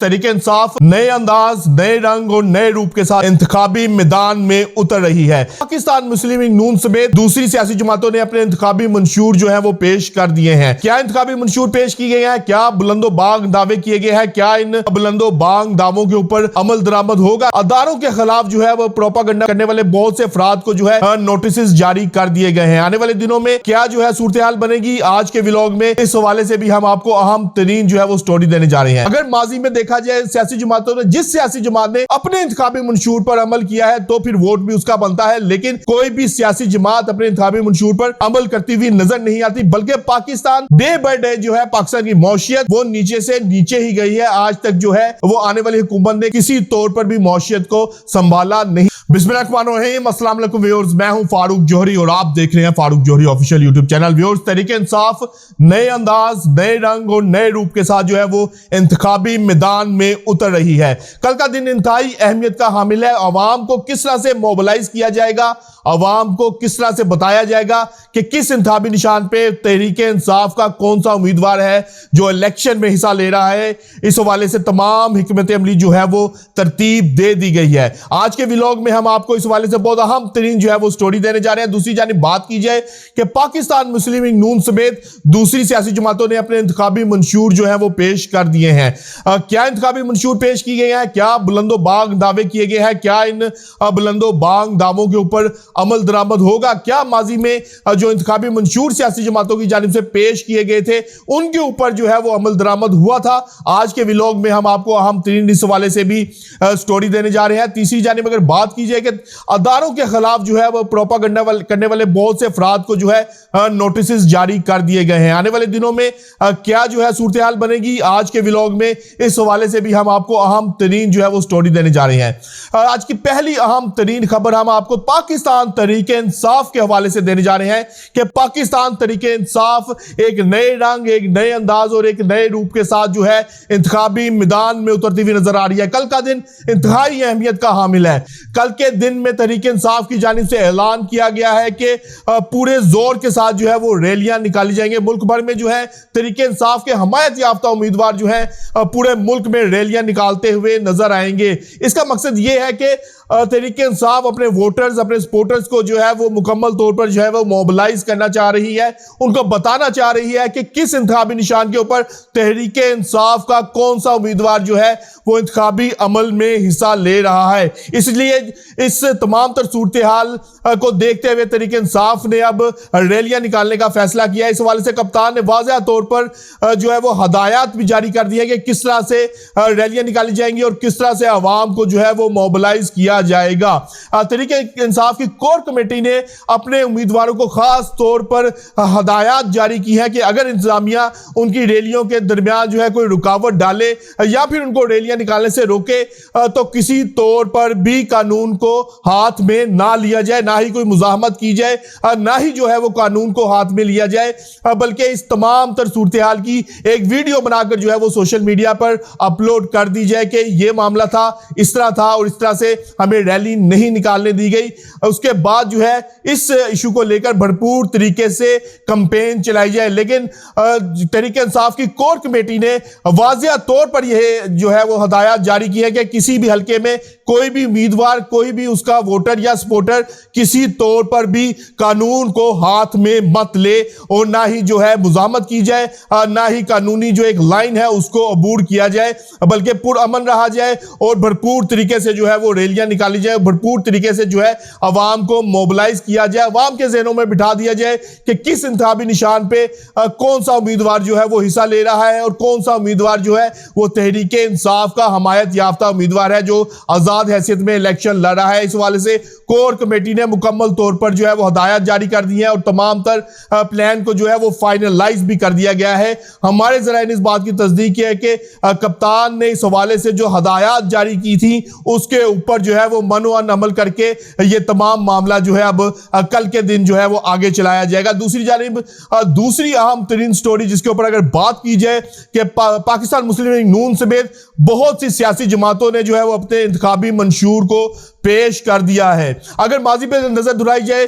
तहरीके इंसाफ नए अंदाज, नए रंग और नए रूप के साथ इंतखाबी मैदान में उतर रही है। पाकिस्तान मुस्लिम लीग नून समेत दूसरी सियासी जमातों ने अपने इंतखाबी मंशूर जो है वो पेश कर दिए हैं। क्या इंतखाबी मंशूर पेश किए गए हैं? क्या बुलंदो बाग दावे किए गए हैं? क्या इन बुलंदो बाग दावों के ऊपर अमल दरामद होगा? अदारों के खिलाफ जो है वो प्रोपागंडा करने वाले बहुत से अफराद को जो है नोटिस जारी कर दिए गए हैं। आने वाले दिनों में क्या जो है सूरत हाल बनेगी, आज के व्लॉग में इस हवाले से भी हम आपको अहम तरीन जो है वो स्टोरी देने जा रहे हैं। अगर माजी में देखा जाए सियासी जमातों ने, जिस सियासी जमात ने अपने इंतखाबी मंशूर पर अमल किया है तो फिर वोट भी उसका बनता है, लेकिन कोई भी सियासी जमात अपने इंतखाबी मंशूर पर अमल करती हुई नजर नहीं आती, बल्कि पाकिस्तान डे बाय डे जो है पाकिस्तान की मौशियत वो नीचे से नीचे ही गई है। आज तक जो है वो आने वाली हुकूमत ने किसी तौर पर भी मौशियत को संभाला नहीं। बिस्मिल्लाहिर्रहमानिर्रहीम, अस्सलाम वालेकुम व्यूअर्स, मैं हूं फारूक जौहरी और आप देख रहे हैं Farooq Johri official YouTube channel. Viewers, तहरीके इंसाफ नए अंदाज, नए रंग और नए रूप के साथ जो है वो इंतखाबी मैदान में उतर रही है। कल का दिन इंतहाई अहमियत का हामिल है। अवाम को किस तरह से मोबिलाइज किया जाएगा, अवाम को किस तरह से बताया जाएगा कि किस इंतखाबी निशान पे तहरीके इंसाफ का कौन सा उम्मीदवार है जो इलेक्शन में हिस्सा ले रहा है। इस हवाले से तमाम हिकमत अमली जो है वो तरतीब दे दी गई है। आज के व्लॉग में हम आपको इस हवाले से बहुत अहम तरीन जो है वो स्टोरी देने जा रहे हैं। दूसरी जानिब बात की जाए कि पाकिस्तान मुस्लिम लीग नून समेत दूसरी सियासी जमातों ने अपने इंतखाबी मंशूर जो है वो पेश कर दिए हैं। क्या इंतखाबी मंशूर पेश किए गए हैं? क्या बुलंदो बाग दावे किए गए हैं? क्या इन बुलंदो बाग दावों के ऊपर अमल दरामद होगा? क्या माजी में जो इंतखाबी मंशूर सियासी जमातों की जानिब से पेश किए गए थे उनके ऊपर जो है वो अमल दरामद हुआ था? आज के व्लॉग में हम आपको अहम तरीन इस हवाले से भी स्टोरी देने जा रहे हैं। तीसरी जानिब अगर बात की जाए कि अदारों के खिलाफ जो है वो प्रोपागंडा करने वाले बहुत से अफराद को जो है नोटिस जारी कर दिए गए हैं। आने वाले दिनों में क्या जो है सूरत हाल बनेगी, आज के व्लॉग में इस हवाले से भी हम आपको अहम तरीन जो है वो स्टोरी देने जा रहे हैं। आज की पहली अहम तरीन खबर हम आपको पाकिस्तान तहरीके इंसाफ के हवाले से देने जा रहे हैं कि पाकिस्तान तहरीके इंसाफ एक नए रंग, एक नए अंदाज और एक नए रूप के साथ जो है इंतखाबी मैदान में उतरती हुई नजर आ रही है। कल का दिन इंतहाई अहमियत का हामिल है। कल के दिन में तहरीके इंसाफ की जानिब से ऐलान किया गया है कि पूरे जोर के साथ जो है वो रैलियां निकाली जाएंगे। मुल्क भर में जो है तहरीके इंसाफ के हमायत याफ्ता उम्मीदवार जो है पूरे मुल्क में रैलियां निकालते हुए नजर आएंगे। इसका मकसद ये है कि तहरीके इंसाफ अपने वोटर्स, अपने सपोर्टर्स को जो है वो मुकम्मल तौर पर जो है वो मोबिलाइज करना चाह रही है। उनको बताना चाह रही है कि किस इंतखाबी निशान के ऊपर तहरीके इंसाफ का कौन सा उम्मीदवार जो है वो इंतखाबी अमल में हिस्सा ले रहा है। इसलिए इस तमाम तर सूरत हाल को देखते हुए तहरीके इंसाफ ने अब रैलियां निकालने का फैसला किया है। इस हवाले से कप्तान ने वाज़ेह तौर पर जो है वो हदायत भी जारी कर दी है कि किस तरह से रैलियां निकाली जाएंगी और किस तरह से आवाम को जो है वो मोबिलाइज किया जाएगा। तहरीके इंसाफ की कोर कमेटी ने अपने उम्मीदवारों को खास तौर पर हदायत जारी की है कि अगर इंतजामिया उनकी रैलियों के दरमियान जो है कोई रुकावट डाले या फिर उनको रैलियां निकालने से रोके तो किसी तौर पर भी कानून को हाथ में ना लिया जाए, ना ही कोई मुजाहमत की जाए, ना ही जो है वो कानून को हाथ में लिया जाए, बल्कि इस तमाम तर सूरत हाल की एक वीडियो बनाकर जो है वो सोशल मीडिया पर अपलोड कर दी जाए कि ये मामला था, इस तरह था और इस तरह से हमें रैली नहीं निकालने दी गई। उसके बाद जो है इस इशू को लेकर भरपूर तरीके से कैंपेन चलाई जाए। लेकिन तहरीके इंसाफ की कोर कमेटी ने वाज़ेह तौर पर यह जो है वो हदायत जारी की है कि किसी भी हलके में कोई भी उम्मीदवार, कोई भी उसका वोटर या सपोर्टर किसी तौर पर भी कानून को हाथ में मत ले और ना ही जो है मुजाहमत की जाए, ना ही कानूनी जो एक लाइन है उसको अबूर किया जाए, बल्कि पुरअमन रहा जाए और भरपूर तरीके से जो है वो रैलियां निकाली जाए, भरपूर तरीके से जो है अवाम को मोबिलाइज किया जाए, अवाम के ज़हनों में बिठा दिया जाए कि किस इंतखाबी निशान पे कौन सा उम्मीदवार जो है वो हिस्सा ले रहा है और कौन सा उम्मीदवार जो है वो तहरीके इंसाफ का हमायत याफ्ता उम्मीदवार है जो आजाद हैसियत में इलेक्शन लड़ रहा है। इस हवाले से कोर कमेटी ने मुकम्मल तौर पर जो है वो हदायत जारी कर दी है और तमाम तर प्लान को जो है वो फाइनलाइज भी कर दिया गया है। हमारे जराए ने इस बात की तस्दीक है कि कप्तान ने इस हवाले से जो हदायत जारी की थी उसके ऊपर जो है वो मनोअन अमल करके ये तमाम मामला जो है अब कल के दिन जो है वो आगे चलाया जाएगा। दूसरी जानिब दूसरी अहम तरीन स्टोरी जिसके ऊपर अगर बात की जाए कि पाकिस्तान मुस्लिम लीग नून समेत बहुत सी सियासी जमातों ने जो है वो अपने इंतखाबी मंशूर को پیش کر دیا ہے۔ اگر ماضی پہ نظر دہرائی جائے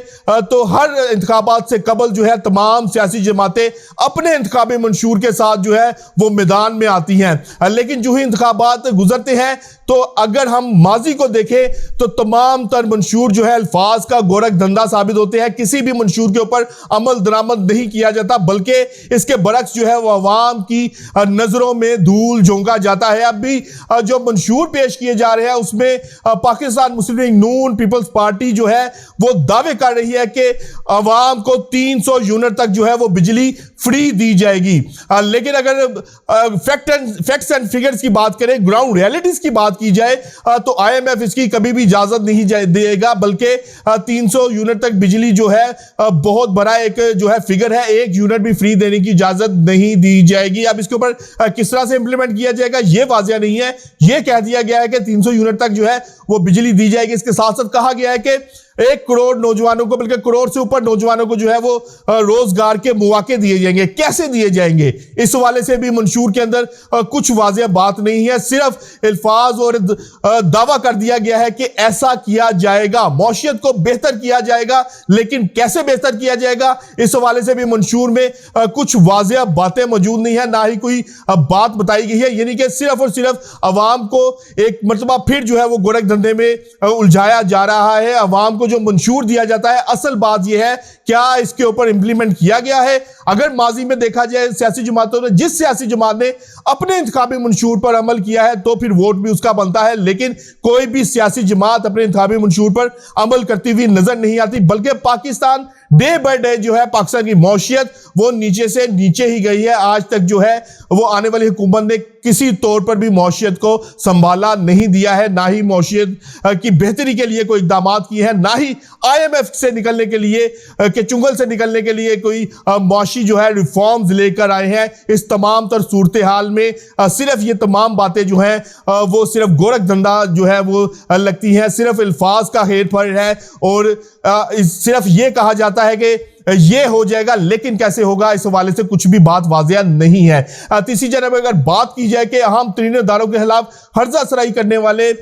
تو ہر انتخابات سے قبل جو ہے تمام سیاسی جماعتیں اپنے انتخابی منشور کے ساتھ جو ہے وہ میدان میں آتی ہیں، لیکن جو ہی انتخابات گزرتے ہیں تو اگر ہم ماضی کو دیکھیں تو تمام تر منشور جو ہے الفاظ کا گورکھ دھندا ثابت ہوتے ہیں، کسی بھی منشور کے اوپر عمل درآمد نہیں کیا جاتا، بلکہ اس کے برعکس جو ہے وہ عوام کی نظروں میں دھول جھونکا جاتا ہے۔ اب بھی جو منشور پیش کیے جا رہے ہیں اس میں پاکستان مسلم لیگ نون پیپلز پارٹی جو ہے وہ دعوے کر رہی ہے کہ عوام کو 300 یونٹ تک جو ہے وہ بجلی فری دی جائے گی، لیکن اگر فیکٹس اینڈ فگرز کی بات کریں، گراؤنڈ ریالٹیز کی بات کی جائے تو آئی ایم ایف اس کی کبھی بھی اجازت نہیں دے گا، بلکہ 300 یونٹ تک بجلی جو ہے بہت بڑا ایک جو ہے فگر ہے، 1 یونٹ بھی فری دینے کی اجازت نہیں دی جائے گی۔ اب اس کے اوپر کس طرح سے امپلیمنٹ کیا جائے گا یہ واضح نہیں ہے، یہ کہہ دیا گیا ہے کہ 300 یونٹ تک جو ہے وہ بجلی دی جائے گی۔ اس کے ساتھ ساتھ کہا گیا ہے کہ 1 کروڑ نوجوانوں کو، بلکہ کروڑ سے اوپر نوجوانوں کو جو ہے وہ روزگار کے مواقع دیے جائیں گے۔ کیسے دیے جائیں گے اس حوالے سے بھی منشور کے اندر کچھ واضح بات نہیں ہے، صرف الفاظ اور دعویٰ کر دیا گیا ہے کہ ایسا کیا جائے گا، معیشت کو بہتر کیا جائے گا، لیکن کیسے بہتر کیا جائے گا اس حوالے سے بھی منشور میں کچھ واضح باتیں موجود نہیں ہیں، نہ ہی کوئی بات بتائی گئی ہے، یعنی کہ صرف اور صرف عوام کو ایک مرتبہ پھر جو ہے وہ گورکھ دھندے میں الجھایا جا رہا ہے۔ عوام کو جو منشور دیا جاتا ہے، اصل بات یہ ہے کیا اس کے اوپر امپلیمنٹ کیا گیا ہے۔ اگر ماضی میں دیکھا جائے سیاسی جماعتوں نے، جس سیاسی جماعت نے اپنے انتخابی منشور پر عمل کیا ہے تو پھر ووٹ بھی اس کا بنتا ہے، لیکن کوئی بھی سیاسی جماعت اپنے انتخابی منشور پر عمل کرتی ہوئی نظر نہیں آتی، بلکہ پاکستان ڈے بائی ڈے جو ہے پاکستان کی معیشت وہ نیچے سے نیچے ہی گئی ہے۔ آج تک جو ہے وہ آنے والی حکومت نے کسی طور پر بھی معیشت کو سنبھالا نہیں دیا ہے، نہ ہی معیشت کی بہتری کے لیے کوئی اقدامات کیے ہیں، نہ ہی آئی ایم ایف سے نکلنے کے لیے کہ چنگل سے نکلنے کے لیے کوئی معاشی جو ہے ریفارمز لے کر آئے ہیں۔ اس تمام تر صورتحال میں صرف یہ تمام باتیں جو ہیں وہ صرف گورکھ دھندا جو ہے وہ لگتی ہیں، صرف الفاظ کا ہیر پھیر ہے، اور صرف یہ کہا جاتا ہے کہ یہ ہو جائے گا، لیکن کیسے ہوگا اس حوالے سے کچھ بھی بات واضح نہیں ہے۔ تیسری جانب اگر بات کی جائے کہ اہم ترین اداروں کے خلاف حرزہ سرائی کرنے والے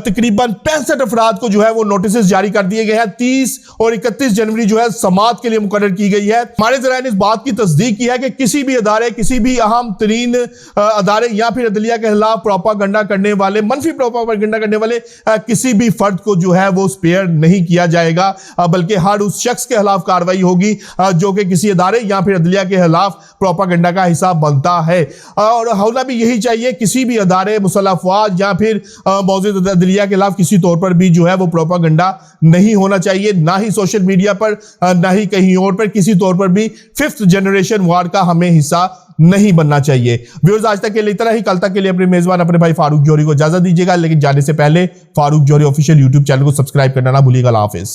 تقریباً 65 افراد کو جو ہے وہ نوٹسز جاری کر دیے گئے ہیں۔ 30 اور 31 جنوری جو ہے سماعت کے لیے مقرر کی گئی ہے۔ ہمارے ذرائع نے اس بات کی تصدیق کی ہے کہ کسی بھی ادارے، کسی بھی اہم ترین ادارے یا پھر عدلیہ کے خلاف پروپاگنڈا کرنے والے، منفی پروپاگنڈا کرنے والے کسی بھی فرد کو جو ہے وہ سپیئر نہیں کیا جائے گا، بلکہ ہر اس شخص کے خلاف کارروائی ہوگی جو کہ کسی ادارے یا پھر عدلیہ کے خلاف پروپاگنڈا کا حصہ بنتا ہے، اور ہونا بھی یہی چاہیے۔ کسی بھی ادارے، مسلح افواج یا پھر موجود عدلیہ کے خلاف کسی طور پر بھی جو ہے وہ پروپاگنڈا نہیں ہونا چاہیے، نہ ہی سوشل میڈیا پر، نہ ہی کہیں اور پر کسی طور پر بھی 5th جنریشن وار کا ہمیں حصہ نہیں بننا چاہیے۔ ویورز آج تک کے لیے اتنا ہی، کل تک کے لیے اپنے میزبان اپنے بھائی فاروق جوہری کو اجازت دیجیے گا، لیکن جانے سے پہلے فاروق جوہری آفیشیل یوٹیوب چینل کو سبسکرائب کرنا نہ بھولیے گا۔ اللہ حافظ۔